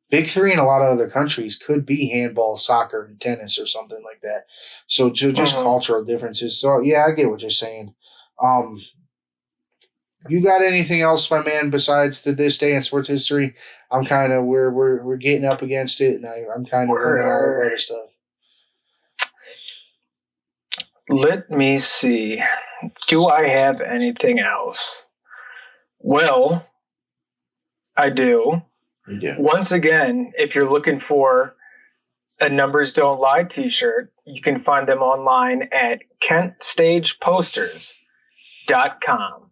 Speaker 8: Big three in a lot of other countries could be handball, soccer, and tennis or something like that. So just cultural differences. So yeah, I get what you're saying. You got anything else, my man, besides this day in sports history? I'm kind of we're getting up against it, and I'm kind of running out of other stuff.
Speaker 9: Let me see. Do I have anything else? Well, I do.
Speaker 8: You do.
Speaker 9: Once again, if you're looking for a Numbers Don't Lie t-shirt, you can find them online at KentStagePosters.com.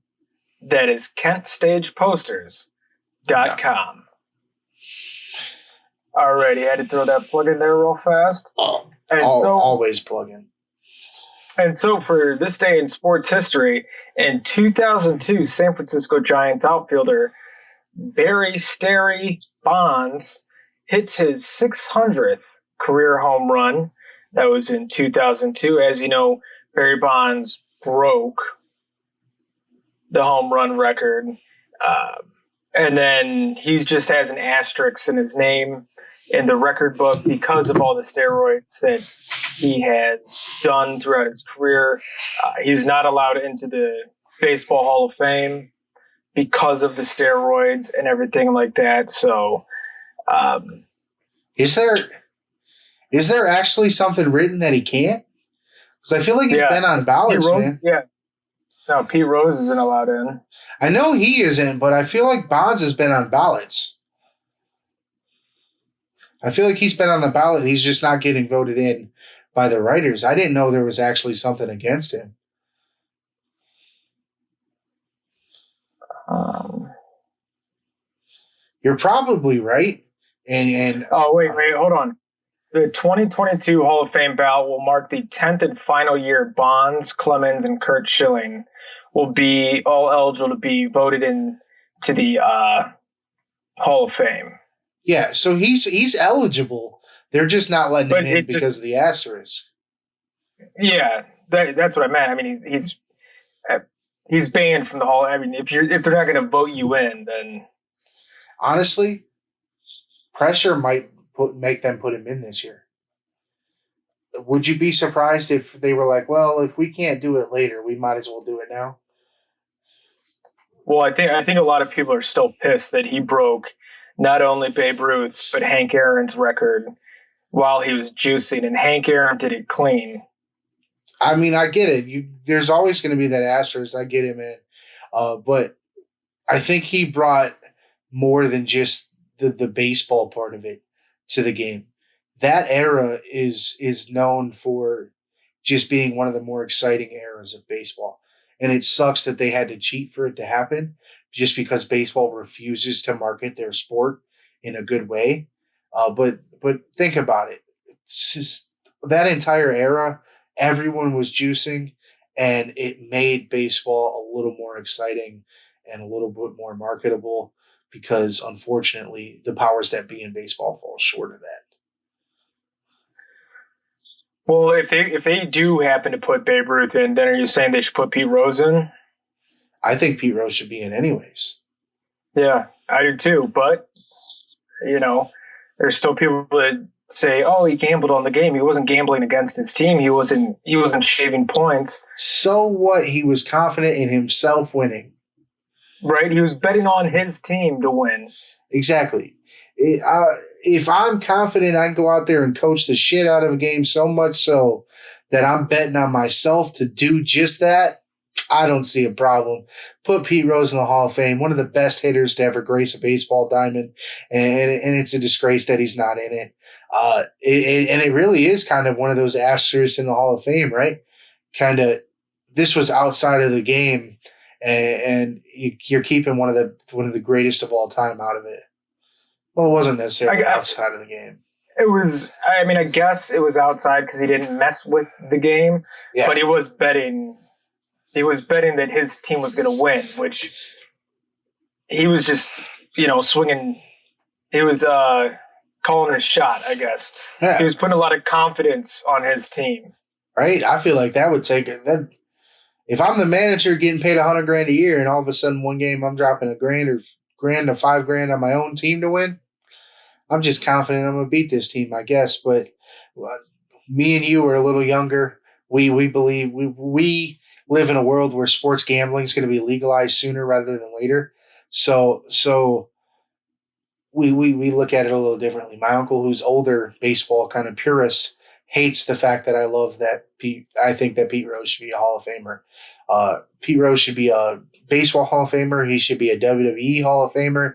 Speaker 9: That is KentStagePosters.com. Alrighty, I had to throw that plug in there real fast.
Speaker 8: Always plug in.
Speaker 9: And so for this day in sports history, in 2002, San Francisco Giants outfielder Barry Sterry Bonds hits his 600th career home run. That was in 2002. As you know, Barry Bonds broke the home run record And then he just has an asterisk in his name in the record book because of all the steroids that he has done throughout his career. He's not allowed into the Baseball Hall of Fame because of the steroids and everything like that. So,
Speaker 8: is there actually something written that he can't? Because I feel like he's been on ballots, man.
Speaker 9: Yeah. No, Pete Rose isn't allowed in.
Speaker 8: I know he isn't, but I feel like Bonds has been on ballots. I feel like he's been on the ballot. He's just not getting voted in by the writers. I didn't know there was actually something against him. You're probably right. And
Speaker 9: oh, wait, hold on. The 2022 Hall of Fame ballot will mark the 10th and final year Bonds, Clemens, and Curt Schilling will be all eligible to be voted in to the Hall of Fame.
Speaker 8: Yeah, so he's eligible. They're just not letting him in because of the asterisk.
Speaker 9: Yeah, that's what I meant. I mean, he's banned from the Hall. I mean, if they're not going to vote you in, then
Speaker 8: honestly, pressure might make them put him in this year. Would you be surprised if they were like, well, if we can't do it later, we might as well do it now?
Speaker 9: Well, I think a lot of people are still pissed that he broke not only Babe Ruth, but Hank Aaron's record while he was juicing, and Hank Aaron did it clean.
Speaker 8: I mean, I get it. There's always going to be that asterisk. I get it, man. But I think he brought more than just the baseball part of it to the game. That era is known for just being one of the more exciting eras of baseball. And it sucks that they had to cheat for it to happen just because baseball refuses to market their sport in a good way. But think about it. It's just, that entire era, everyone was juicing, and it made baseball a little more exciting and a little bit more marketable because, unfortunately, the powers that be in baseball fall short of that.
Speaker 9: Well, if they do happen to put Babe Ruth in, then are you saying they should put Pete Rose in?
Speaker 8: I think Pete Rose should be in anyways.
Speaker 9: Yeah, I do too. But, there's still people that say, oh, he gambled on the game. He wasn't gambling against his team. He wasn't shaving points.
Speaker 8: So what? He was confident in himself winning.
Speaker 9: Right? He was betting on his team to win.
Speaker 8: Exactly. If I'm confident I can go out there and coach the shit out of a game so much so that I'm betting on myself to do just that, I don't see a problem. Put Pete Rose in the Hall of Fame, one of the best hitters to ever grace a baseball diamond, and it's a disgrace that he's not in it. And it really is kind of one of those asterisks in the Hall of Fame, right? Kind of, this was outside of the game, and you're keeping one of the greatest of all time out of it. Well, it wasn't necessarily outside of the game.
Speaker 9: It was, I guess it was outside because he didn't mess with the game, but he was betting. He was betting that his team was going to win, which he was just, swinging. He was calling his shot, I guess. Yeah. He was putting a lot of confidence on his team.
Speaker 8: Right? I feel like that would take it. If I'm the manager getting paid $100,000 a year and all of a sudden one game I'm dropping $1,000 or $1,000 to $5,000 on my own team to win, I'm just confident I'm going to beat this team, I guess. But me and you are a little younger. We believe we live in a world where sports gambling is going to be legalized sooner rather than later. So we look at it a little differently. My uncle, who's older baseball kind of purist, hates the fact that I think that Pete Rose should be a Hall of Famer. Pete Rose should be a baseball Hall of Famer. He should be a WWE Hall of Famer.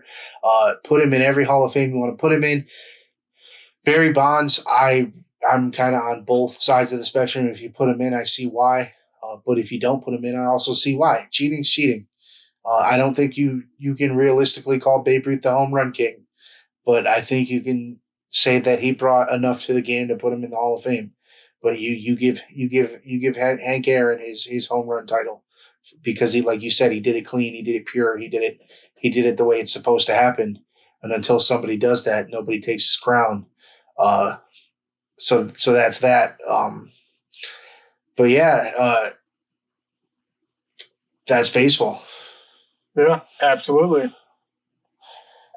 Speaker 8: Put him in every Hall of Fame you want to put him in. Barry Bonds, I'm kind of on both sides of the spectrum. If you put him in, I see why. But if you don't put him in, I also see why. Cheating's cheating. I don't think you can realistically call Babe Ruth the home run king, but I think you can say that he brought enough to the game to put him in the Hall of Fame. But you give Hank Aaron his home run title because he, like you said, he did it clean, he did it pure, he did it the way it's supposed to happen. And until somebody does that, nobody takes his crown. So that's that. But yeah, that's baseball.
Speaker 9: Yeah, absolutely.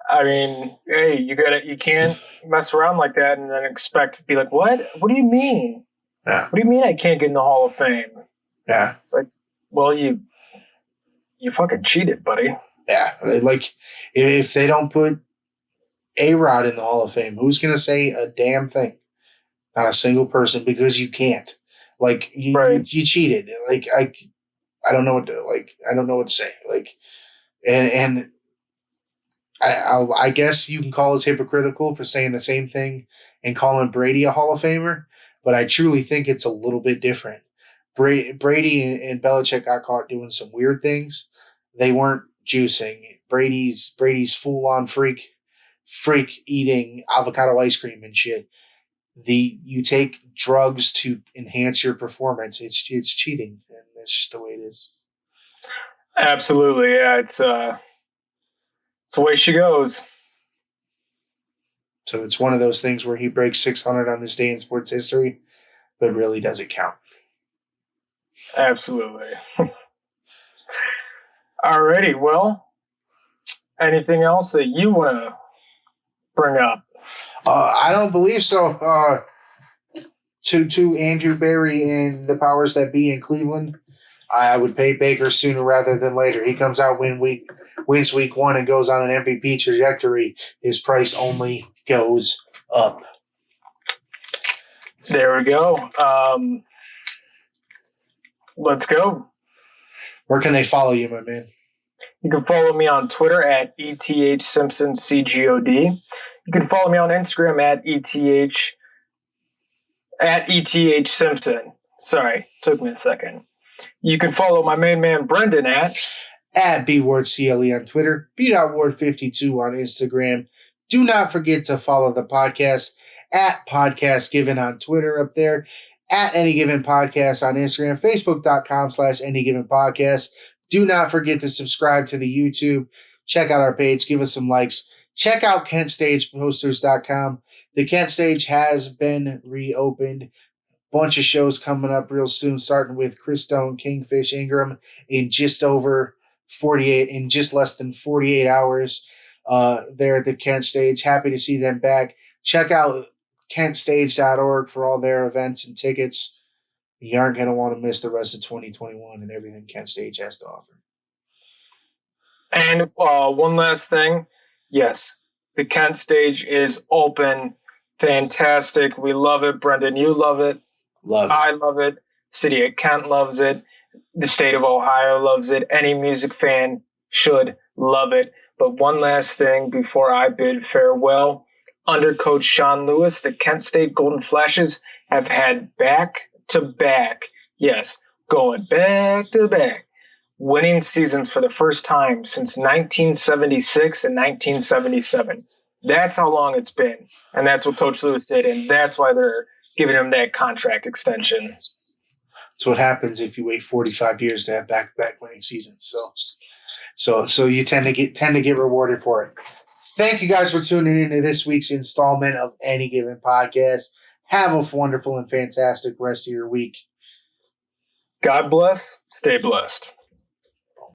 Speaker 9: I mean, hey, you can't mess around like that and then expect to be like, what? What do you mean?
Speaker 8: Yeah.
Speaker 9: What do you mean I can't get in the Hall of Fame?
Speaker 8: Yeah.
Speaker 9: It's like, well, you fucking cheated, buddy.
Speaker 8: Yeah. Like, if they don't put A-Rod in the Hall of Fame, who's going to say a damn thing? Not a single person, because you can't. Like, you cheated. Like, I don't know what to, like, I don't know what to say. Like, and I guess you can call us hypocritical for saying the same thing and calling Brady a Hall of Famer, but I truly think it's a little bit different. Brady and Belichick got caught doing some weird things. They weren't juicing. Brady's full on freak eating avocado ice cream and shit. You take drugs to enhance your performance. It's cheating, and that's just the way it is.
Speaker 9: Absolutely, yeah. It's the way she goes.
Speaker 8: So it's one of those things where he breaks 600 on this day in sports history, but really doesn't count.
Speaker 9: Absolutely. Alrighty, well, anything else that you want to bring up?
Speaker 8: I don't believe so. To Andrew Berry and the powers that be in Cleveland, I would pay Baker sooner rather than later. He comes out wins week 1 and goes on an MVP trajectory. His price only goes up.
Speaker 9: There we go. Let's go.
Speaker 8: Where can they follow you, my man?
Speaker 9: You can follow me on Twitter at ETHSimpsonCGOD. You can follow me on Instagram at ETH Simpson. Sorry, took me a second. You can follow my main man Brendan at
Speaker 8: BWardCLE on Twitter, B.Ward52 on Instagram. Do not forget to follow the podcast at Podcast Given on Twitter up there, at Any Given Podcast on Instagram, Facebook.com/Any Given Podcast. Do not forget to subscribe to the YouTube. Check out our page. Give us some likes. Check out KentStagePosters.com. The Kent Stage has been reopened. Bunch of shows coming up real soon, starting with Chris Stone, Kingfish Ingram in just less than 48 hours. There at the Kent Stage. Happy to see them back. Check out KentStage.org for all their events and tickets. You aren't going to want to miss the rest of 2021 and everything Kent Stage has to offer.
Speaker 9: And one last thing. Yes, the Kent Stage is open. Fantastic. We love it. Brendan, you love it.
Speaker 8: Love it.
Speaker 9: I love it. City of Kent loves it. The state of Ohio loves it. Any music fan should love it. But one last thing before I bid farewell. Under Coach Sean Lewis, the Kent State Golden Flashes have had back-to-back, yes, going back-to-back, winning seasons for the first time since 1976 and 1977. That's how long it's been. And that's what Coach Lewis did, and that's why they're giving him that contract extension.
Speaker 8: That's what happens if you wait 45 years to have back-to-back winning seasons. So you tend to get rewarded for it. Thank you guys for tuning into this week's installment of Any Given Podcast. Have a wonderful and fantastic rest of your week.
Speaker 9: God bless. Stay blessed.